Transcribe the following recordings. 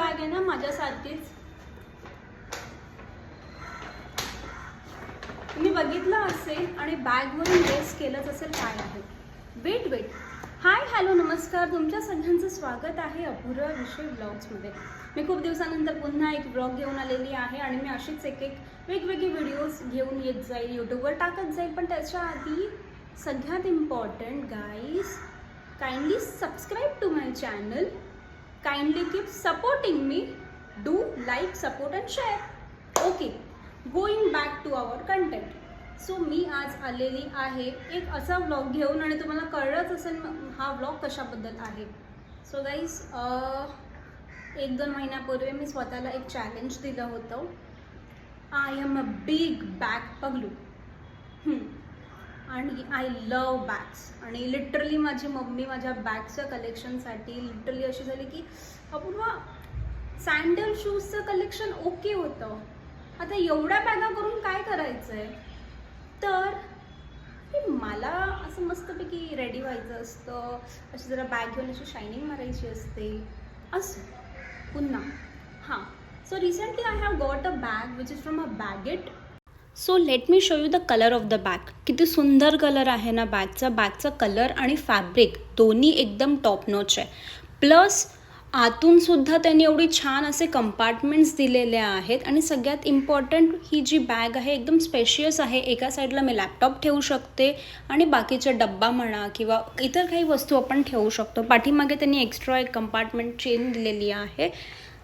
Bag आहे ना माझ्यासारखीच. तुम्ही बघितलं असेल आणि बॅगवरून गेस केलंच असेल काय आहे. वेट. हाय हॅलो नमस्कार, तुमच्या सगळ्यांचं स्वागत आहे अपूर्व विषय ब्लॉग्समध्ये. मी खूप दिवसानंतर पुन्हा एक ब्लॉग घेऊन आलेली आहे आणि मी अशीच एक वेगवेगळे व्हिडिओज घेऊन येत जाईल, यूट्यूबवर टाकत जाईल. पण त्याच्या आधी सगळ्यात important guys, kindly subscribe to my channel, kindly keep supporting me, do like, support and share. Okay, going back to our content. So मी आज आलेली आहे एक असा व्लॉग घेऊन आणि तुम्हाला कळलंच असेल हा व्लॉग कशाबद्दल आहे. सो गाईज, 1-2 महिन्यापूर्वी मी स्वतःला एक चॅलेंज दिलं होतं. I am a big bag पगलू. आणि आय लव बॅग्स. आणि लिटरली माझी मम्मी माझ्या बॅगच्या कलेक्शनसाठी लिटरली अशी झाली की अपूर्वा, सँडल शूजचं कलेक्शन ओके होतं, आता एवढ्या बॅगा करून काय करायचं आहे. तर मला असं मस्तपैकी रेडी व्हायचं असतं, अशी जरा बॅग घेऊन अशी शायनिंग मारायची असते असं पुन्हा. So recently I have got a bag which is from a baguette. So let me show you the colour of the bag. किती सुंदर कलर आहे ना बॅगचा कलर आणि फॅब्रिक दोन्ही एकदम टॉप नॉच आहे. प्लस आतूनसुद्धा त्यांनी एवढी छान असे कंपार्टमेंट्स दिलेले आहेत. आणि सगळ्यात इम्पॉर्टंट, ही जी बॅग आहे एकदम स्पेशियस आहे. एका साईडला मी लॅपटॉप ठेवू शकते आणि बाकीचा डब्बा म्हणा किंवा इतर काही वस्तू आपण ठेवू शकतो. पाठीमागे त्यांनी एक्स्ट्रा एक कंपार्टमेंट चेन दिलेली आहे.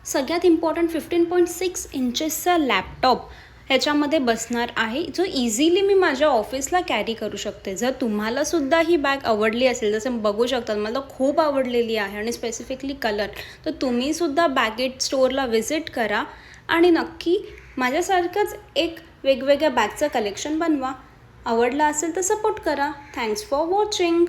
सगळ्यात इम्पॉर्टंट 15.6 इंचेसचा लॅपटॉप ह्याच्यामध्ये बसणार आहे, जो इझिली मी माझ्या ऑफिसला कॅरी करू शकते. जर तुम्हालासुद्धा ही बॅग आवडली असेल, जसं बघू शकता मला खूप आवडलेली आहे आणि स्पेसिफिकली कलर, तर तुम्हीसुद्धा बॅगेट स्टोअरला व्हिजिट करा आणि नक्की माझ्यासारखंच एक वेगवेगळ्या बॅगचं कलेक्शन बनवा. आवडलं असेल तर सपोर्ट करा. Thanks for watching.